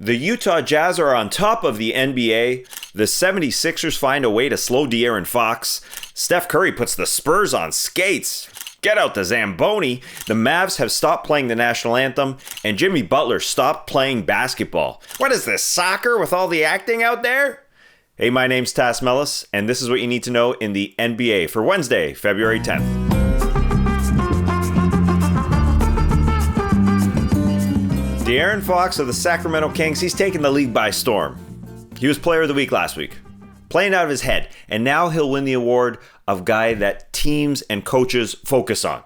The Utah Jazz are on top of the NBA. The 76ers find a way to slow De'Aaron Fox. Steph Curry puts the Spurs on skates. Get out the Zamboni. The Mavs have stopped playing the national anthem, and Jimmy Butler stopped playing basketball. What is this, soccer with all the acting out there? Hey, my name's Tass Mellis, and this is what you need to know in the NBA for Wednesday, February 10th. De'Aaron Fox of the Sacramento Kings, he's taken the league by storm. He was player of the week last week, playing out of his head, and now he'll win the award of guy that teams and coaches focus on.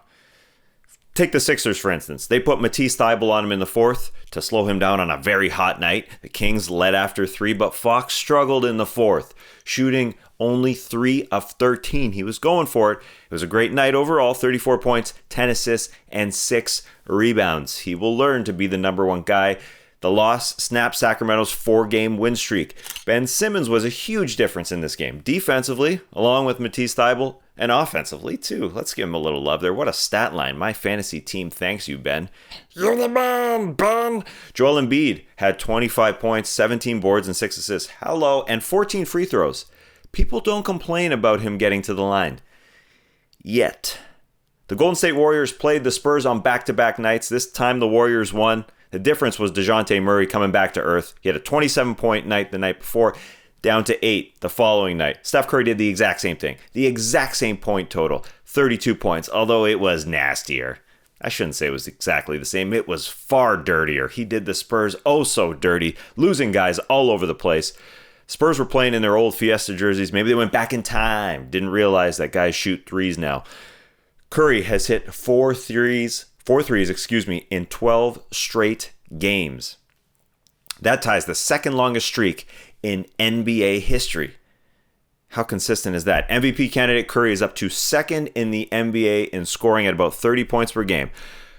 Take the Sixers, for instance. They put Matisse Thybulle on him in the fourth to slow him down on a very hot night. The Kings led after 3, but Fox struggled in the fourth, shooting only 3 of 13. He was going for it. It was a great night overall, 34 points, 10 assists, and 6 rebounds. He will learn to be the number one guy. The loss snapped Sacramento's 4-game win streak. Ben Simmons was a huge difference in this game, defensively, along with Matisse Thybulle, and offensively, too. Let's give him a little love there. What a stat line. My fantasy team thanks you, Ben. You're the man, Ben. Joel Embiid had 25 points, 17 boards, and 6 assists. Hello, and 14 free throws. People don't complain about him getting to the line. Yet. The Golden State Warriors played the Spurs on back-to-back nights. This time the Warriors won. The difference was DeJounte Murray coming back to earth. He had a 27-point night the night before, down to 8 the following night. Steph Curry did the exact same thing. The exact same point total, 32 points, although it was nastier. I shouldn't say it was exactly the same. It was far dirtier. He did the Spurs oh so dirty, losing guys all over the place. Spurs were playing in their old Fiesta jerseys. Maybe they went back in time. Didn't realize that guys shoot threes now. Curry has hit 4 threes, in 12 straight games. That ties the second longest streak in NBA history. How consistent is that? MVP candidate Curry is up to second in the NBA in scoring at about 30 points per game.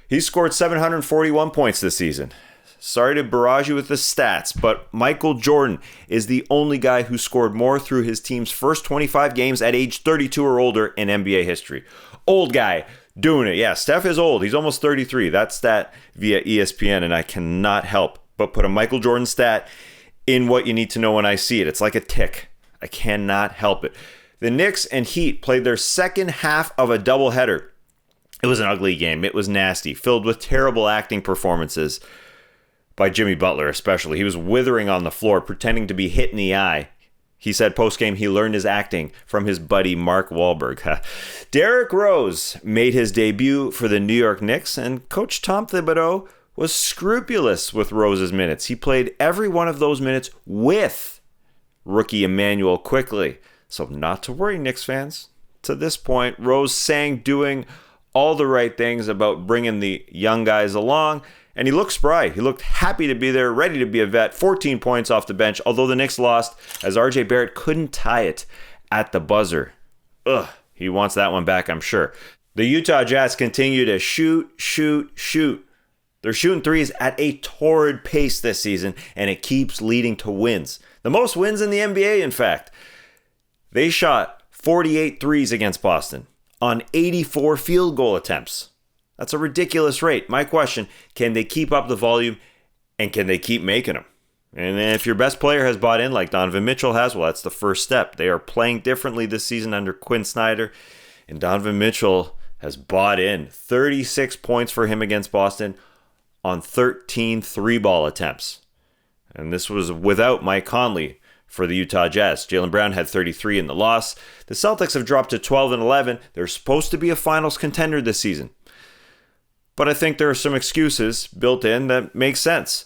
He's scored 741 points this season. Sorry to barrage you with the stats, but Michael Jordan is the only guy who scored more through his team's first 25 games at age 32 or older in NBA history. Old guy doing it. Yeah, Steph is old. He's almost 33. That stat via ESPN, and I cannot help but put a Michael Jordan stat in what you need to know when I see it. It's like a tick. I cannot help it. The Knicks and Heat played their second half of a doubleheader. It was an ugly game. It was nasty, filled with terrible acting performances by Jimmy Butler especially. He was withering on the floor, pretending to be hit in the eye. He said post-game he learned his acting from his buddy Mark Wahlberg. Derrick Rose made his debut for the New York Knicks, and Coach Tom Thibodeau was scrupulous with Rose's minutes. He played every one of those minutes with rookie Emmanuel Quickley. So not to worry, Knicks fans. To this point, Rose sang doing all the right things about bringing the young guys along, and he looked spry. He looked happy to be there, ready to be a vet. 14 points off the bench, although the Knicks lost as RJ Barrett couldn't tie it at the buzzer. He wants that one back, I'm sure. The Utah Jazz continue to shoot. They're shooting threes at a torrid pace this season, and it keeps leading to wins. The most wins in the NBA, in fact. They shot 48 threes against Boston on 84 field goal attempts. That's a ridiculous rate. My question, can they keep up the volume, and can they keep making them? And if your best player has bought in like Donovan Mitchell has, well, that's the first step. They are playing differently this season under Quinn Snyder, and Donovan Mitchell has bought in. 36 points for him against Boston on 13 three-ball attempts. And this was without Mike Conley for the Utah Jazz. Jaylen Brown had 33 in the loss. The Celtics have dropped to 12-11. They're supposed to be a finals contender this season. But I think there are some excuses built in that make sense.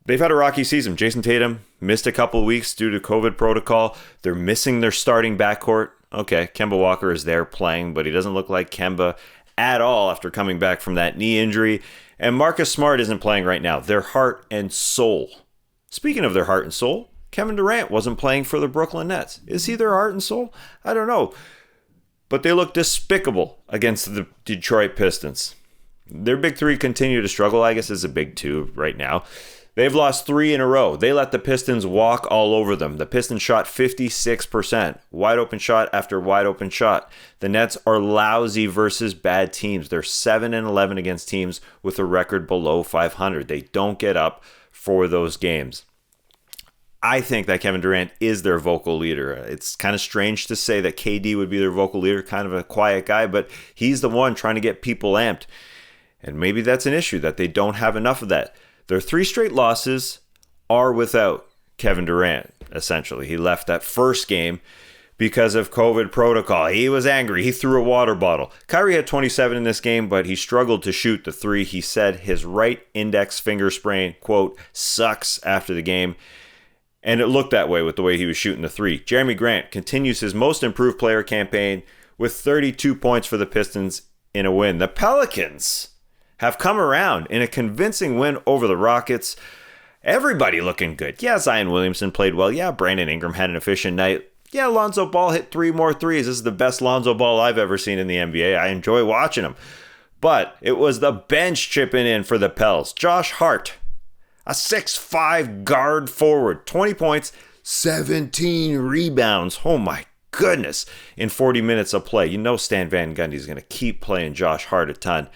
They've had a rocky season. Jason Tatum missed a couple of weeks due to COVID protocol. They're missing their starting backcourt. Okay, Kemba Walker is there playing, but he doesn't look like Kemba at all after coming back from that knee injury. And Marcus Smart isn't playing right now. Their heart and soul. Speaking of their heart and soul, Kevin Durant wasn't playing for the Brooklyn Nets. Is he their heart and soul? I don't know. But they look despicable against the Detroit Pistons. Their big three continue to struggle. I guess it's a big two right now. They've lost 3 in a row. They let the Pistons walk all over them. The Pistons shot 56%. Wide open shot after wide open shot. The Nets are lousy versus bad teams. They're 7-11 against teams with a record below 500. They don't get up for those games. I think that Kevin Durant is their vocal leader. It's kind of strange to say that KD would be their vocal leader, kind of a quiet guy, but he's the one trying to get people amped. And maybe that's an issue, that they don't have enough of that. Their 3 straight losses are without Kevin Durant, essentially. He left that first game because of COVID protocol. He was angry. He threw a water bottle. Kyrie had 27 in this game, but he struggled to shoot the 3. He said his right index finger sprain, quote, sucks after the game. And it looked that way with the way he was shooting the 3. Jeremy Grant continues his most improved player campaign with 32 points for the Pistons in a win. The Pelicans have come around in a convincing win over the Rockets. Everybody looking good. Yeah, Zion Williamson played well. Yeah, Brandon Ingram had an efficient night. Yeah, Lonzo Ball hit 3 more threes. This is the best Lonzo Ball I've ever seen in the NBA. I enjoy watching him. But it was the bench chipping in for the Pels. Josh Hart, a 6'5" guard forward, 20 points, 17 rebounds. Oh my goodness, in 40 minutes of play. You know Stan Van Gundy is going to keep playing Josh Hart a ton.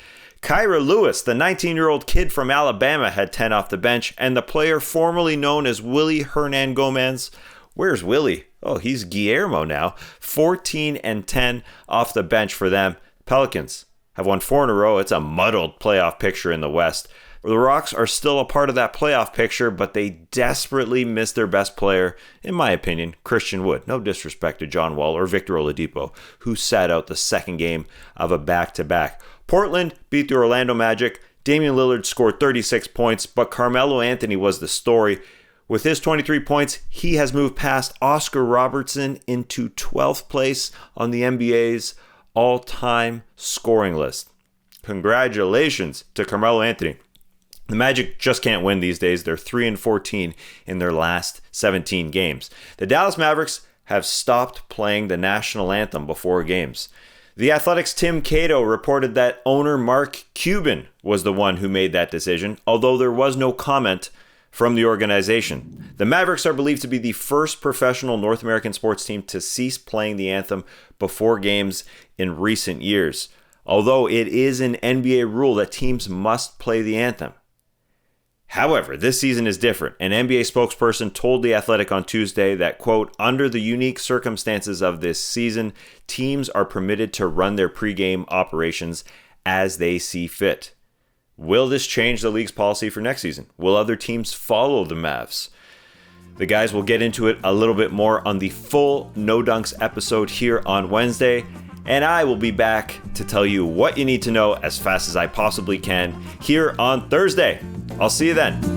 Kyra Lewis, the 19-year-old kid from Alabama, had 10 off the bench, and the player formerly known as Willie Hernan Gomez. Where's Willie? Oh, he's Guillermo now. 14 and 10 off the bench for them. Pelicans have won 4 in a row. It's a muddled playoff picture in the West. The Rocks are still a part of that playoff picture, but they desperately miss their best player, in my opinion, Christian Wood. No disrespect to John Wall or Victor Oladipo, who sat out the second game of a back-to-back. Portland beat the Orlando Magic. Damian Lillard scored 36 points, but Carmelo Anthony was the story. With his 23 points, he has moved past Oscar Robertson into 12th place on the NBA's all-time scoring list. Congratulations to Carmelo Anthony. The Magic just can't win these days. They're 3-14 in their last 17 games. The Dallas Mavericks have stopped playing the national anthem before games. The Athletic's Tim Cato reported that owner Mark Cuban was the one who made that decision, although there was no comment from the organization. The Mavericks are believed to be the first professional North American sports team to cease playing the anthem before games in recent years, although it is an NBA rule that teams must play the anthem. However, this season is different. An NBA spokesperson told The Athletic on Tuesday that, quote, under the unique circumstances of this season, teams are permitted to run their pregame operations as they see fit. Will this change the league's policy for next season? Will other teams follow the Mavs? The guys will get into it a little bit more on the full No Dunks episode here on Wednesday, and I will be back to tell you what you need to know as fast as I possibly can here on Thursday. I'll see you then.